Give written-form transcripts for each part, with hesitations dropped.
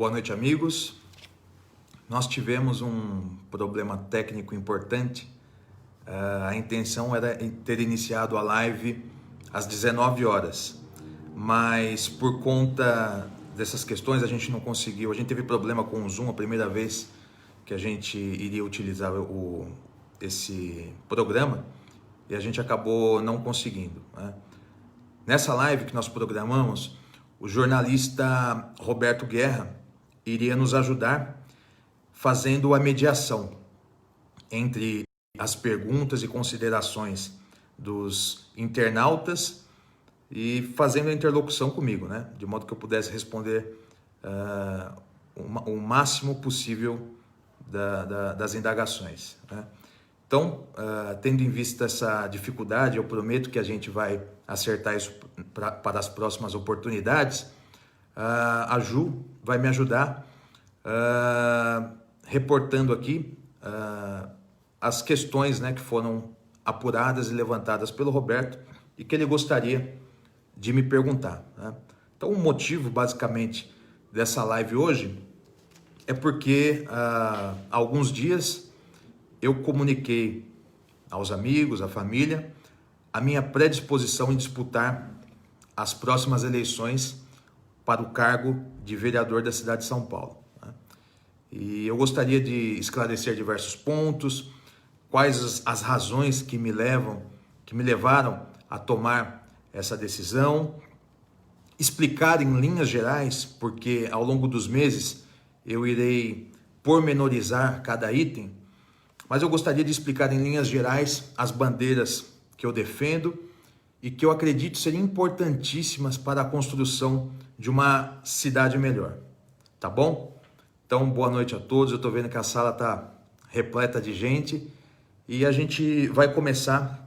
Boa noite, amigos. Nós tivemos um problema técnico importante. A intenção era ter iniciado a live às 19 horas, mas por conta dessas questões a gente não conseguiu. A gente teve problema com o Zoom a primeira vez que a gente iria utilizar esse programa e a gente acabou não conseguindo, né? Nessa live que nós programamos, o jornalista Roberto Guerra iria nos ajudar fazendo a mediação entre as perguntas e considerações dos internautas e fazendo a interlocução comigo, né? De modo que eu pudesse responder o máximo possível das indagações, né? Então, tendo em vista essa dificuldade, eu prometo que a gente vai acertar isso para as próximas oportunidades. A Ju vai me ajudar reportando aqui as questões, né, que foram apuradas e levantadas pelo Roberto e que ele gostaria de me perguntar, né? Então, o motivo, basicamente, dessa live hoje é porque há alguns dias eu comuniquei aos amigos, à família, a minha predisposição em disputar as próximas eleições para o cargo de vereador da cidade de São Paulo, né? E eu gostaria de esclarecer diversos pontos, quais as razões que me levaram a tomar essa decisão, explicar em linhas gerais, porque ao longo dos meses eu irei pormenorizar cada item, mas eu gostaria de explicar em linhas gerais as bandeiras que eu defendo e que eu acredito serem importantíssimas para a construção de uma cidade melhor, tá bom? Então, boa noite a todos. Eu estou vendo que a sala está repleta de gente e a gente vai começar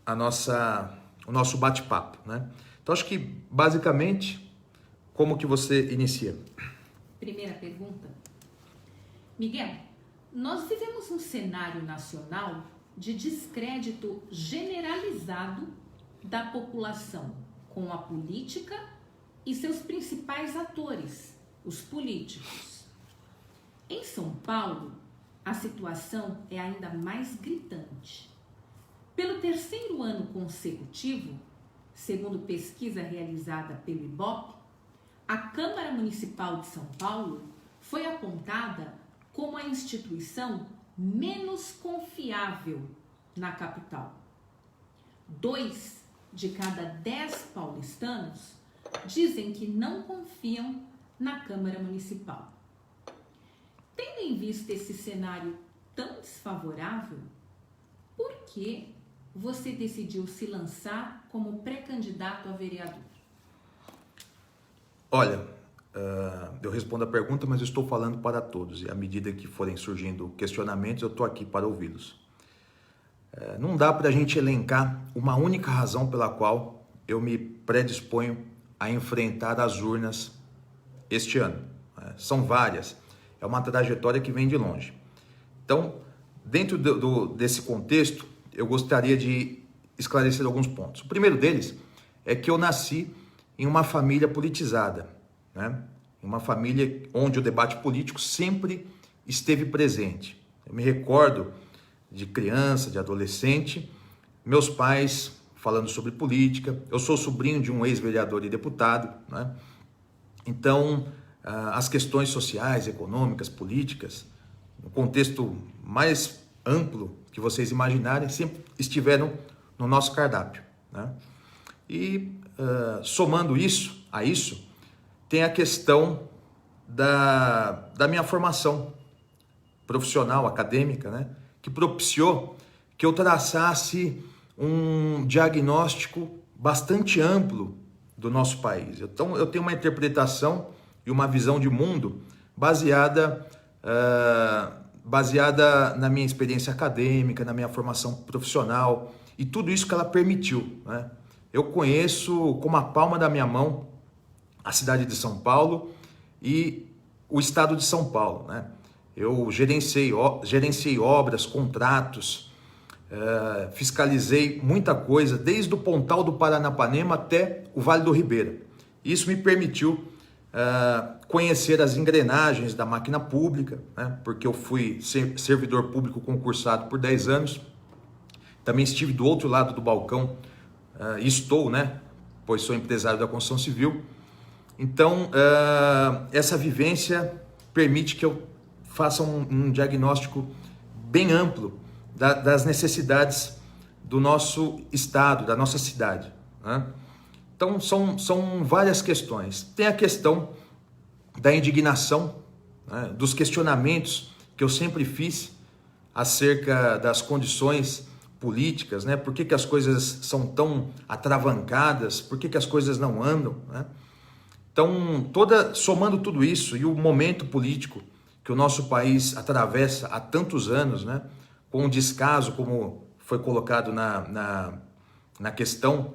o nosso bate-papo, né? Então, acho que basicamente, como que você inicia? Primeira pergunta. Miguel, nós vivemos um cenário nacional de descrédito generalizado da população com a política e seus principais atores, os políticos. Em São Paulo, a situação é ainda mais gritante. Pelo terceiro ano consecutivo, segundo pesquisa realizada pelo IBOPE, a Câmara Municipal de São Paulo foi apontada como a instituição menos confiável na capital. 2 de cada 10 paulistanos dizem que não confiam na Câmara Municipal. Tendo em vista esse cenário tão desfavorável, por que você decidiu se lançar como pré-candidato a vereador? Olha, eu respondo a pergunta, mas eu estou falando para todos e à medida que forem surgindo questionamentos, eu estou aqui para ouvi-los. Não dá para a gente elencar uma única razão pela qual eu me predisponho a enfrentar as urnas este ano, né? São várias, é uma trajetória que vem de longe. Então, dentro desse contexto, eu gostaria de esclarecer alguns pontos. O primeiro deles é que eu nasci em uma família politizada, né? Uma família onde o debate político sempre esteve presente. Eu me recordo de criança, de adolescente, meus pais falando sobre política. Eu sou sobrinho de um ex-vereador e deputado, né? Então, as questões sociais, econômicas, políticas, no contexto mais amplo que vocês imaginarem, sempre estiveram no nosso cardápio, né? E somando isso a isso, tem a questão da minha formação profissional, acadêmica, né? Que propiciou que eu traçasse um diagnóstico bastante amplo do nosso país. Então, eu tenho uma interpretação e uma visão de mundo baseada na minha experiência acadêmica, na minha formação profissional e tudo isso que ela permitiu, né? Eu conheço como a palma da minha mão a cidade de São Paulo e o estado de São Paulo, né? Eu gerenciei obras, contratos, fiscalizei muita coisa, desde o Pontal do Paranapanema até o Vale do Ribeira. Isso me permitiu conhecer as engrenagens da máquina pública, né? Porque eu fui servidor público concursado por 10 anos, também estive do outro lado do balcão, estou, né? Pois sou empresário da construção civil. Então, essa vivência permite que eu faça um diagnóstico bem amplo das necessidades do nosso estado, da nossa cidade, né? Então, são várias questões. Tem a questão da indignação, né, dos questionamentos que eu sempre fiz acerca das condições políticas, né? Por que as coisas são tão atravancadas? Por que as coisas não andam, né? Então, somando tudo isso e o momento político que o nosso país atravessa há tantos anos, né, com o descaso, como foi colocado na questão,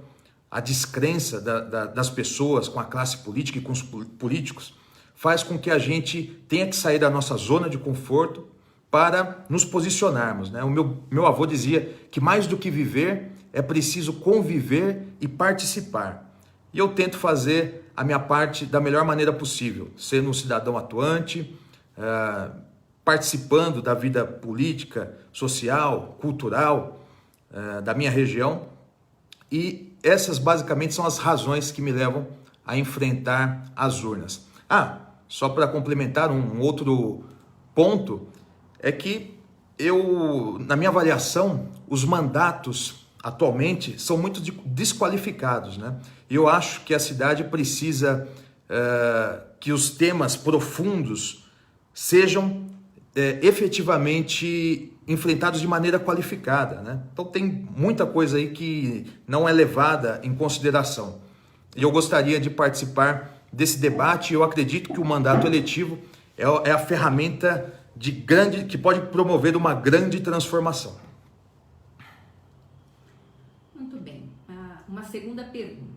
a descrença das pessoas com a classe política e com os políticos, faz com que a gente tenha que sair da nossa zona de conforto para nos posicionarmos, né? O meu avô dizia que mais do que viver, é preciso conviver e participar. E eu tento fazer a minha parte da melhor maneira possível, sendo um cidadão atuante, participando da vida política, social, cultural da minha região. E essas basicamente são as razões que me levam a enfrentar as urnas. Só para complementar um outro ponto, é que na minha avaliação, os mandatos atualmente são muito desqualificados, né? E eu acho que a cidade precisa que os temas profundos sejam efetivamente enfrentados de maneira qualificada, né? Então tem muita coisa aí que não é levada em consideração. E eu gostaria de participar desse debate, e eu acredito que o mandato eletivo é a ferramenta que pode promover uma grande transformação. Muito bem. Uma segunda pergunta.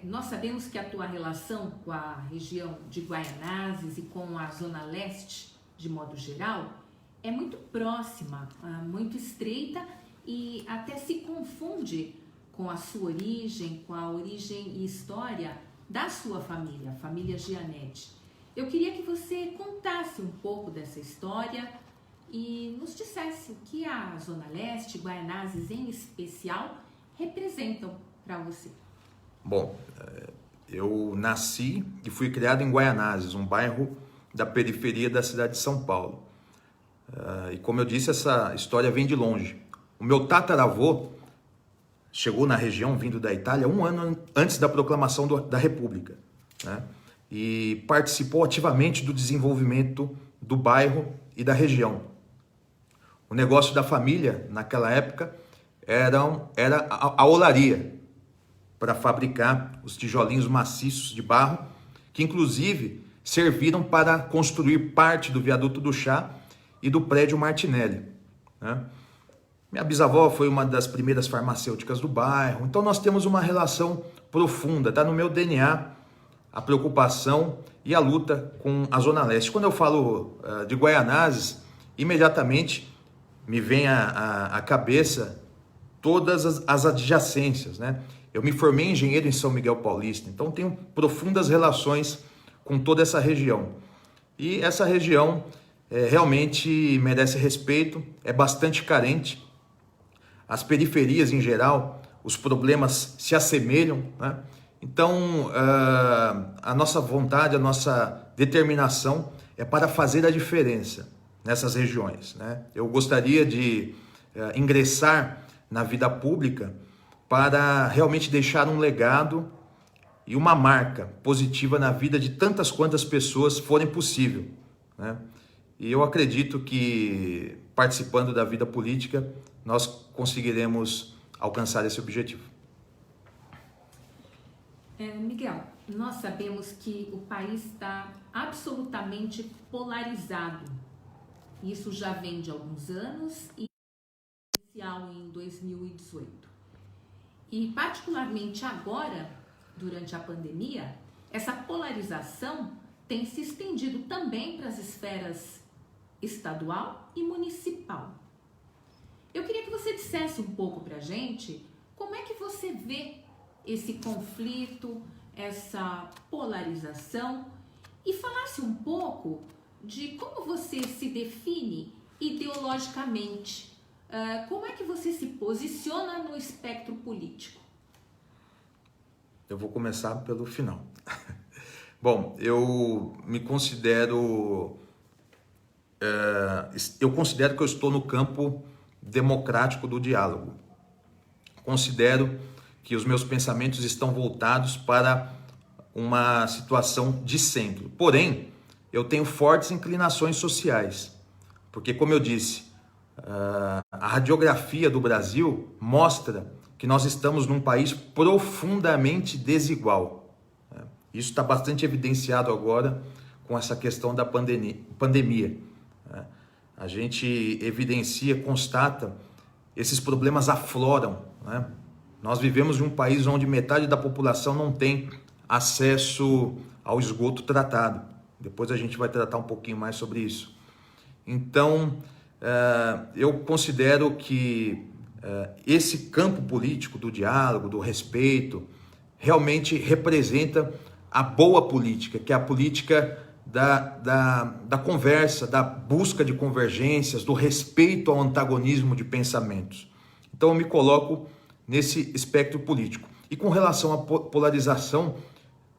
Nós sabemos que a tua relação com a região de Guaianazes e com a Zona Leste, de modo geral, é muito próxima, muito estreita e até se confunde com a sua origem, com a origem e história da sua família, a família Gianetti. Eu queria que você contasse um pouco dessa história e nos dissesse o que a Zona Leste, Guaianazes em especial, representam para você. Bom, eu nasci e fui criado em Guaianazes, um bairro da periferia da cidade de São Paulo. E como eu disse, essa história vem de longe. O meu tataravô chegou na região vindo da Itália 1 ano antes da proclamação da República, né? E participou ativamente do desenvolvimento do bairro e da região. O negócio da família, naquela época, era a olaria, para fabricar os tijolinhos maciços de barro, que inclusive serviram para construir parte do viaduto do Chá e do prédio Martinelli, né? Minha bisavó foi uma das primeiras farmacêuticas do bairro, então nós temos uma relação profunda, está no meu DNA a preocupação e a luta com a Zona Leste. Quando eu falo de Guaianazes, imediatamente me vem à cabeça todas as adjacências, né? Eu me formei engenheiro em São Miguel Paulista, então tenho profundas relações com toda essa região. E essa região realmente merece respeito, é bastante carente. As periferias em geral, os problemas se assemelham, né? Então, a nossa vontade, a nossa determinação é para fazer a diferença nessas regiões, né? Eu gostaria de ingressar na vida pública para realmente deixar um legado e uma marca positiva na vida de tantas quantas pessoas forem possível, né? E eu acredito que participando da vida política nós conseguiremos alcançar esse objetivo. Miguel, nós sabemos que o país está absolutamente polarizado. Isso já vem de alguns anos e inicial em 2018. E particularmente agora, durante a pandemia, essa polarização tem se estendido também para as esferas estadual e municipal. Eu queria que você dissesse um pouco para a gente como é que você vê esse conflito, essa polarização e falasse um pouco de como você se define ideologicamente. Como é que você se posiciona no espectro político? Eu vou começar pelo final. Bom, eu me considero... eu considero que eu estou no campo democrático do diálogo. Considero que os meus pensamentos estão voltados para uma situação de centro. Porém, eu tenho fortes inclinações sociais, porque, como eu disse, a radiografia do Brasil mostra que nós estamos num país profundamente desigual. Isso está bastante evidenciado agora com essa questão da pandemia. A gente evidencia, constata, esses problemas afloram, né? Nós vivemos em um país onde metade da população não tem acesso ao esgoto tratado. Depois a gente vai tratar um pouquinho mais sobre isso. Então, eu considero que esse campo político do diálogo, do respeito, realmente representa a boa política, que é a política da conversa, da busca de convergências, do respeito ao antagonismo de pensamentos. Então eu me coloco nesse espectro político. E com relação à polarização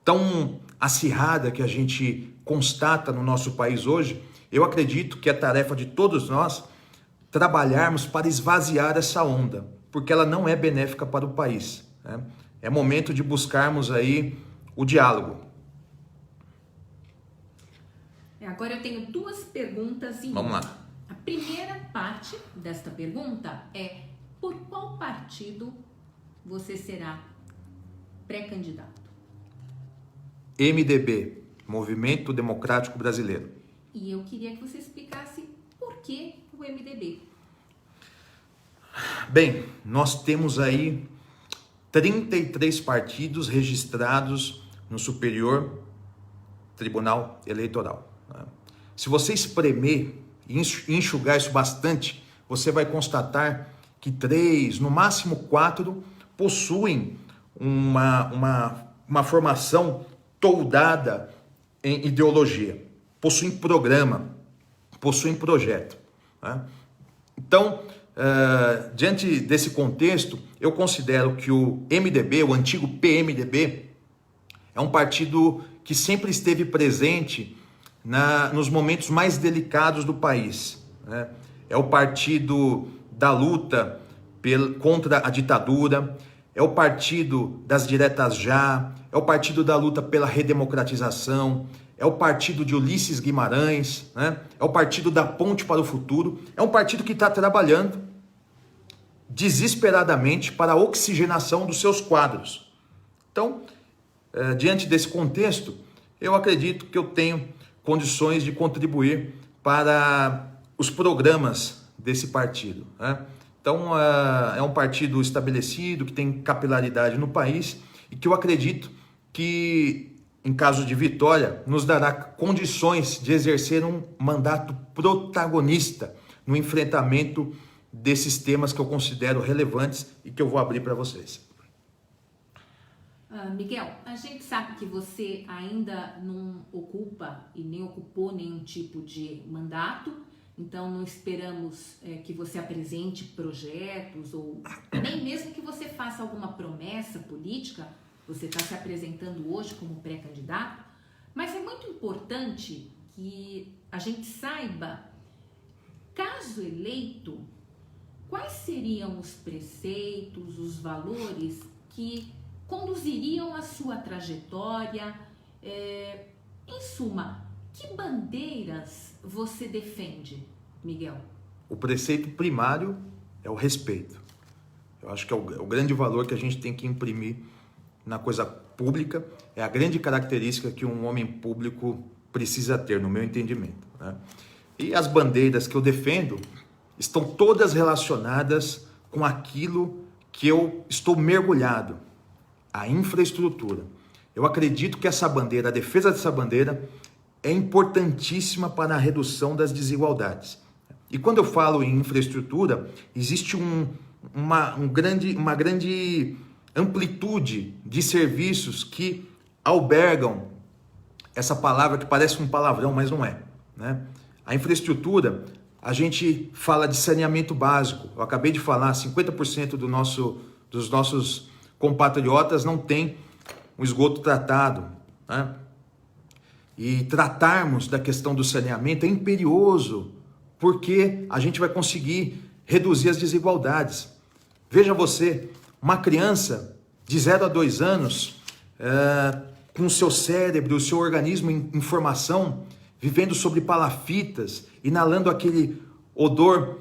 tão acirrada que a gente constata no nosso país hoje, eu acredito que é tarefa de todos nós trabalharmos para esvaziar essa onda, porque ela não é benéfica para o país, né? É momento de buscarmos aí o diálogo. Agora eu tenho duas perguntas em Vamos uma. lá. A primeira parte desta pergunta é: por qual partido você será pré-candidato? MDB, Movimento Democrático Brasileiro. E eu queria que você explicasse por que o MDB. Bem, nós temos aí 33 partidos registrados no Superior Tribunal Eleitoral. Se você espremer e enxugar isso bastante, você vai constatar que 3, no máximo 4, possuem uma formação toldada em ideologia, possuem programa, possuem projeto, né? Então, diante desse contexto, eu considero que o MDB, o antigo PMDB, é um partido que sempre esteve presente nos momentos mais delicados do país, né? É o partido da luta contra a ditadura, é o partido das diretas já, é o partido da luta pela redemocratização, é o partido de Ulisses Guimarães, né? É o partido da ponte para o futuro, é um partido que está trabalhando desesperadamente para a oxigenação dos seus quadros. Então, diante desse contexto, eu acredito que eu tenho condições de contribuir para os programas desse partido, né? Então, é um partido estabelecido, que tem capilaridade no país e que eu acredito que, em caso de vitória, nos dará condições de exercer um mandato protagonista no enfrentamento desses temas que eu considero relevantes e que eu vou abrir para vocês. Miguel, a gente sabe que você ainda não ocupa e nem ocupou nenhum tipo de mandato, então não esperamos que você apresente projetos ou nem mesmo que você faça alguma promessa política. Você está se apresentando hoje como pré-candidato, mas é muito importante que a gente saiba, caso eleito, quais seriam os preceitos, os valores que conduziriam a sua trajetória. Em suma, que bandeiras você defende, Miguel? O preceito primário é o respeito. Eu acho que é o grande valor que a gente tem que imprimir na coisa pública, é a grande característica que um homem público precisa ter, no meu entendimento, né? E as bandeiras que eu defendo estão todas relacionadas com aquilo que eu estou mergulhado, a infraestrutura. Eu acredito que essa bandeira, a defesa dessa bandeira, é importantíssima para a redução das desigualdades. E quando eu falo em infraestrutura, existe uma grande amplitude de serviços que albergam essa palavra que parece um palavrão, mas não é, né? A infraestrutura, a gente fala de saneamento básico. Eu acabei de falar, 50% dos nossos compatriotas não tem um esgoto tratado, né? E tratarmos da questão do saneamento é imperioso, porque a gente vai conseguir reduzir as desigualdades. Veja você, uma criança de 0 a 2 anos, com o seu cérebro, o seu organismo em formação, vivendo sobre palafitas, inalando aquele odor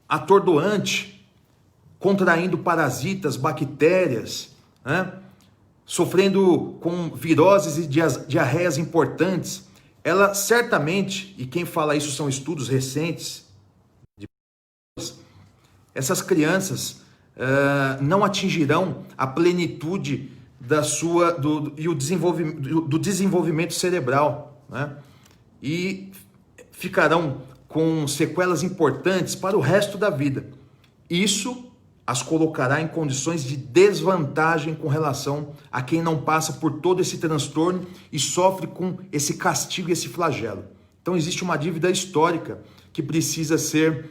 atordoante, contraindo parasitas, bactérias, né? Sofrendo com viroses e diarreias importantes, ela certamente, e quem fala isso são estudos recentes, essas crianças não atingirão a plenitude do desenvolvimento cerebral, né? E ficarão com sequelas importantes para o resto da vida. Isso as colocará em condições de desvantagem com relação a quem não passa por todo esse transtorno e sofre com esse castigo e esse flagelo. Então existe uma dívida histórica que precisa ser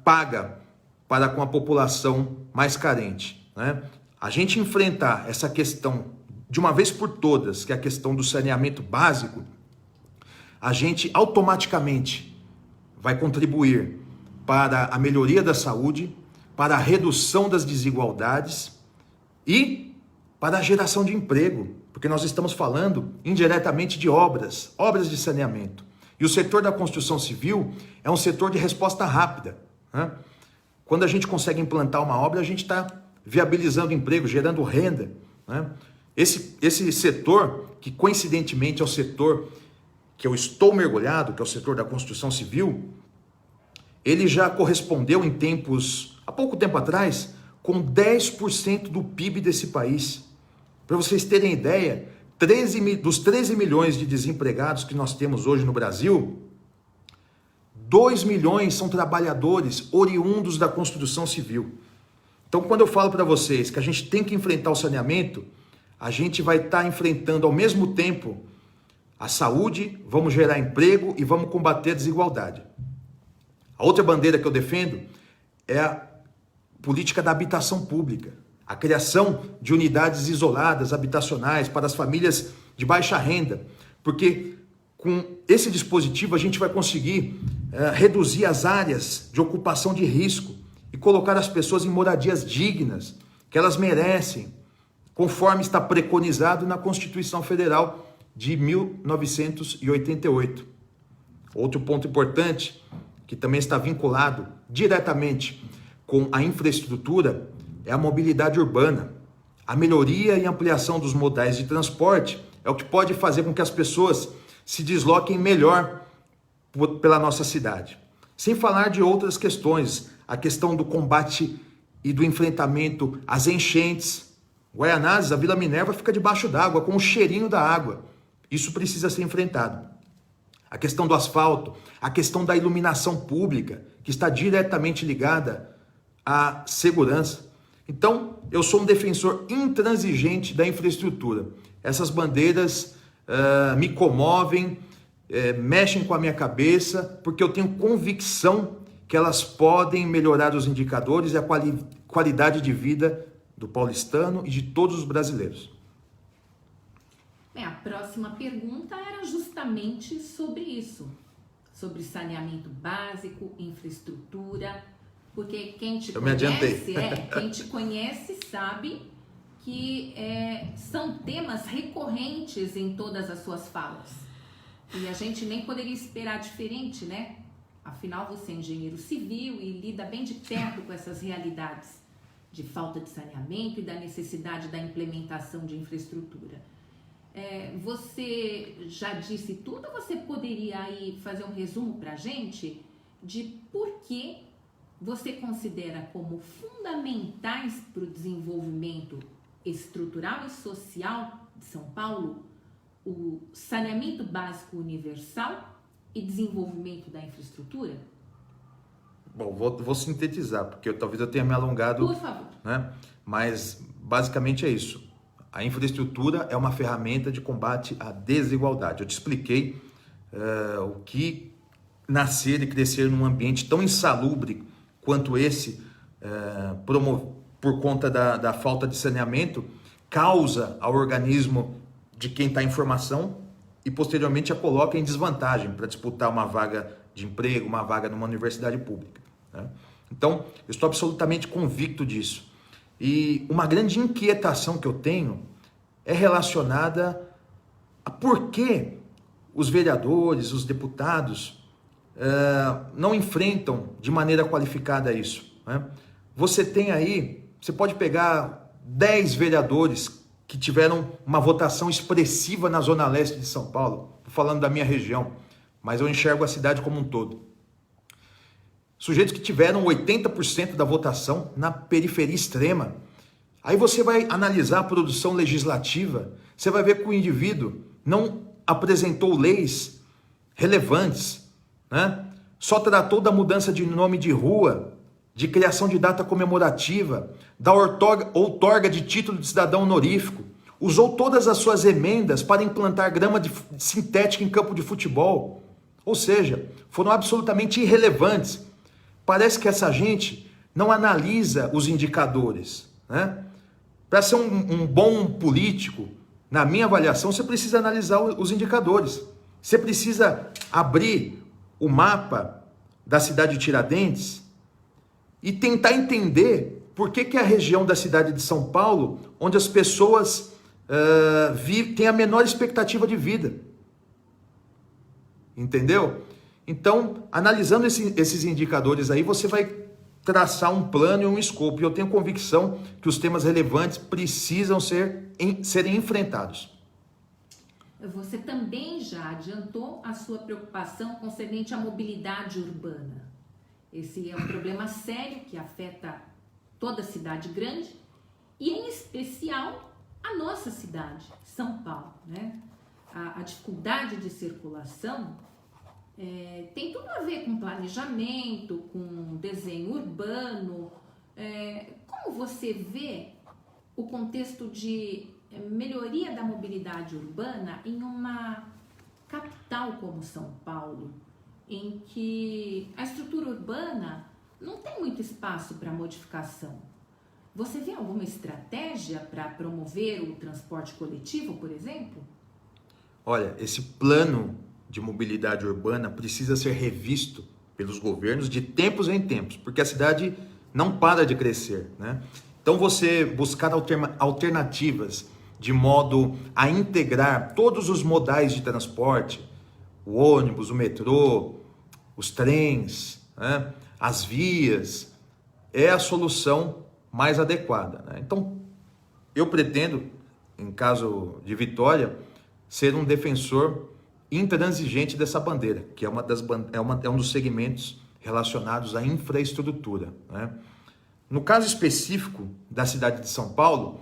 paga para com a população mais carente, né? A gente enfrentar essa questão de uma vez por todas, que é a questão do saneamento básico, a gente automaticamente vai contribuir para a melhoria da saúde, para a redução das desigualdades e para a geração de emprego, porque nós estamos falando indiretamente de obras de saneamento. E o setor da construção civil é um setor de resposta rápida, né? Quando a gente consegue implantar uma obra, a gente está viabilizando emprego, gerando renda, né? Esse setor, que coincidentemente é o setor que eu estou mergulhado, que é o setor da construção civil, ele já correspondeu há pouco tempo atrás, com 10% do PIB desse país. Para vocês terem ideia, dos 13 milhões de desempregados que nós temos hoje no Brasil, 2 milhões são trabalhadores oriundos da construção civil. Então, quando eu falo para vocês que a gente tem que enfrentar o saneamento, a gente vai estar enfrentando ao mesmo tempo a saúde, vamos gerar emprego e vamos combater a desigualdade. A outra bandeira que eu defendo é a política da habitação pública, a criação de unidades isoladas, habitacionais, para as famílias de baixa renda, porque com esse dispositivo a gente vai conseguir reduzir as áreas de ocupação de risco e colocar as pessoas em moradias dignas, que elas merecem, conforme está preconizado na Constituição Federal de 1988. Outro ponto importante, que também está vinculado diretamente com a infraestrutura, é a mobilidade urbana. A melhoria e ampliação dos modais de transporte é o que pode fazer com que as pessoas se desloquem melhor pela nossa cidade. Sem falar de outras questões, a questão do combate e do enfrentamento às enchentes. Guaianazes, a Vila Minerva fica debaixo d'água, com o cheirinho da água. Isso precisa ser enfrentado. A questão do asfalto, a questão da iluminação pública, que está diretamente ligada à segurança. Então, eu sou um defensor intransigente da infraestrutura. Essas bandeiras me comovem, mexem com a minha cabeça, porque eu tenho convicção que elas podem melhorar os indicadores e a qualidade de vida do paulistano e de todos os brasileiros. A próxima pergunta era justamente sobre isso, sobre saneamento básico, infraestrutura, porque quem te conhece sabe que são temas recorrentes em todas as suas falas. E a gente nem poderia esperar diferente, né? Afinal, você é engenheiro civil e lida bem de perto com essas realidades de falta de saneamento e da necessidade da implementação de infraestrutura. Você já disse tudo, ou você poderia aí fazer um resumo para a gente de por que você considera como fundamentais para o desenvolvimento estrutural e social de São Paulo o saneamento básico universal e desenvolvimento da infraestrutura? Bom, vou sintetizar, porque talvez eu tenha me alongado. Por favor. Né? Mas basicamente é isso. A infraestrutura é uma ferramenta de combate à desigualdade. Eu te expliquei o que nascer e crescer num ambiente tão insalubre quanto esse, por conta da falta de saneamento, causa ao organismo de quem está em formação e posteriormente a coloca em desvantagem para disputar uma vaga de emprego, uma vaga numa universidade pública, né? Então, eu estou absolutamente convicto disso. E uma grande inquietação que eu tenho é relacionada a por que os vereadores, os deputados, não enfrentam de maneira qualificada isso, né? Você tem aí, você pode pegar 10 vereadores que tiveram uma votação expressiva na Zona Leste de São Paulo, estou falando da minha região, mas eu enxergo a cidade como um todo. Sujeitos que tiveram 80% da votação na periferia extrema. Aí você vai analisar a produção legislativa, você vai ver que o indivíduo não apresentou leis relevantes, né? Só tratou da mudança de nome de rua, de criação de data comemorativa, da outorga de título de cidadão honorífico, usou todas as suas emendas para implantar grama sintética em campo de futebol, ou seja, foram absolutamente irrelevantes. Parece que essa gente não analisa os indicadores, né? Para ser um bom político, na minha avaliação, você precisa analisar os indicadores. Você precisa abrir o mapa da cidade de Tiradentes e tentar entender por que a região da cidade de São Paulo, onde as pessoas têm a menor expectativa de vida. Entendeu? Então, analisando esses indicadores aí, você vai traçar um plano e um escopo. E eu tenho convicção que os temas relevantes precisam serem enfrentados. Você também já adiantou a sua preocupação concernente à mobilidade urbana. Esse é um problema sério que afeta toda a cidade grande e, em especial, a nossa cidade, São Paulo, né? A dificuldade de circulação tem tudo a ver com planejamento, com desenho urbano. Como você vê o contexto de melhoria da mobilidade urbana em uma capital como São Paulo, em que a estrutura urbana não tem muito espaço para modificação? Você vê alguma estratégia para promover o transporte coletivo, por exemplo? Olha, esse plano de mobilidade urbana precisa ser revisto pelos governos de tempos em tempos, porque a cidade não para de crescer, né? Então você buscar alternativas de modo a integrar todos os modais de transporte, o ônibus, o metrô, os trens, né, as vias, é a solução mais adequada, né? Então, eu pretendo, em caso de vitória, ser um defensor intransigente dessa bandeira, que é um dos segmentos relacionados à infraestrutura, né? No caso específico da cidade de São Paulo,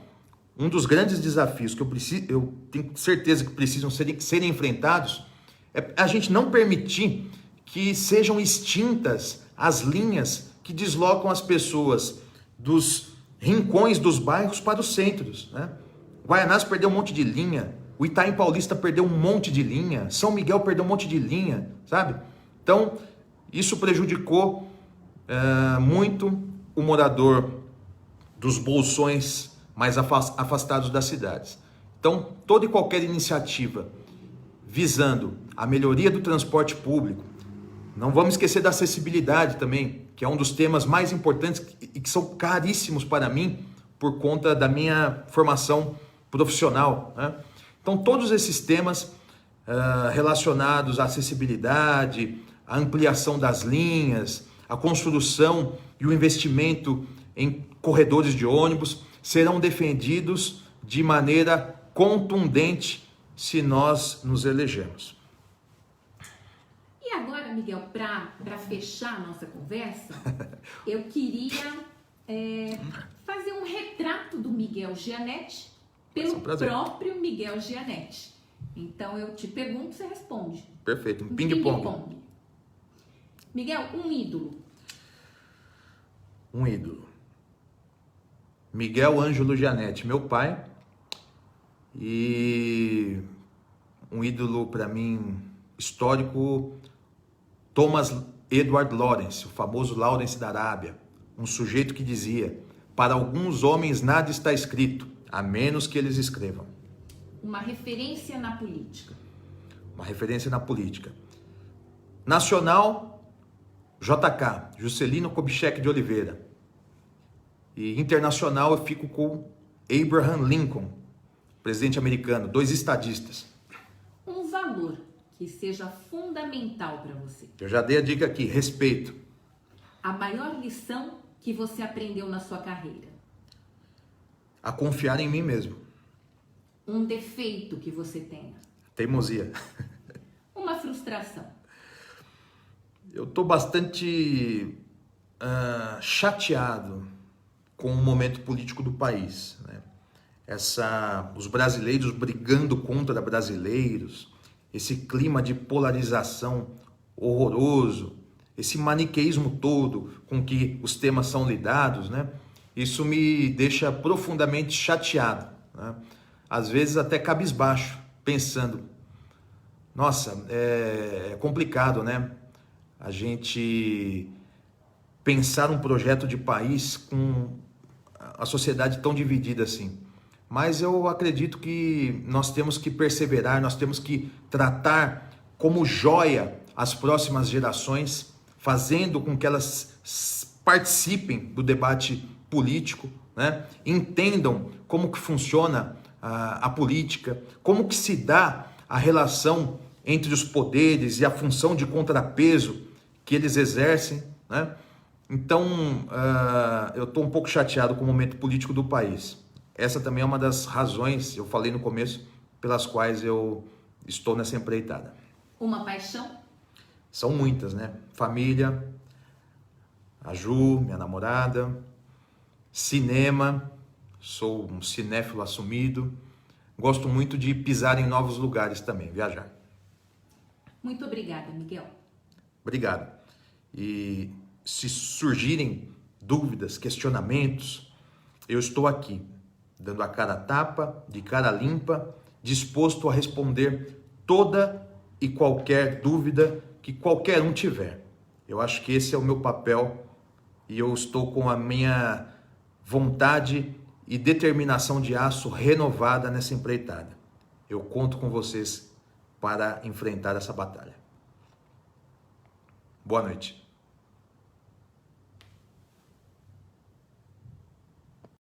um dos grandes desafios que eu tenho certeza que precisam serem enfrentados é a gente não permitir que sejam extintas as linhas que deslocam as pessoas dos rincões dos bairros para os centros, né? Guaianazes perdeu um monte de linha, o Itaim Paulista perdeu um monte de linha, São Miguel perdeu um monte de linha, sabe? Então, isso prejudicou muito o morador dos bolsões mais afastados das cidades. Então, toda e qualquer iniciativa visando a melhoria do transporte público, não vamos esquecer da acessibilidade também, que é um dos temas mais importantes e que são caríssimos para mim por conta da minha formação profissional, né? Então, todos esses temas relacionados à acessibilidade, à ampliação das linhas, à construção e o investimento em corredores de ônibus serão defendidos de maneira contundente se nós nos elegermos. E agora, Miguel, para fechar a nossa conversa, eu queria fazer um retrato do Miguel Gianetti pelo próprio Miguel Gianetti. Então, eu te pergunto, você responde. Perfeito, um ping-pong. Miguel, um ídolo. Um ídolo. Miguel Ângelo Gianetti, meu pai, E um ídolo para mim histórico, Thomas Edward Lawrence, o famoso Lawrence da Arábia, um sujeito que dizia: para alguns homens nada está escrito, a menos que eles escrevam. Uma referência na política. Uma referência na política. Nacional, JK, Juscelino Kubitschek de Oliveira. E internacional eu fico com Abraham Lincoln, presidente americano, 2 estadistas. Um valor que seja fundamental para você. Eu já dei a dica aqui, respeito. A maior lição que você aprendeu na sua carreira. A confiar em mim mesmo. Um defeito que você tenha. Teimosia. Uma frustração. Eu estou bastante chateado com o momento político do país, né? Os brasileiros brigando contra brasileiros, esse clima de polarização horroroso, esse maniqueísmo todo com que os temas são lidados, né? Isso me deixa profundamente chateado, né? Às vezes até cabisbaixo, pensando, nossa, é complicado, né? A gente pensar um projeto de país com a sociedade tão dividida assim. Mas eu acredito que nós temos que perseverar, nós temos que tratar como joia as próximas gerações, fazendo com que elas participem do debate político, né? Entendam como que funciona a política, como que se dá a relação entre os poderes e a função de contrapeso que eles exercem, né? Então, eu estou um pouco chateado com o momento político do país. Essa também é uma das razões, eu falei no começo, pelas quais eu estou nessa empreitada. Uma paixão? São muitas, né? Família, a Ju, minha namorada, cinema, sou um cinéfilo assumido, gosto muito de pisar em novos lugares também, viajar. Muito obrigada, Miguel. Obrigado. E se surgirem dúvidas, questionamentos, eu estou aqui, dando a cara a tapa, de cara limpa, disposto a responder toda e qualquer dúvida que qualquer um tiver. Eu acho que esse é o meu papel e eu estou com a minha vontade e determinação de aço renovada nessa empreitada. Eu conto com vocês para enfrentar essa batalha. Boa noite.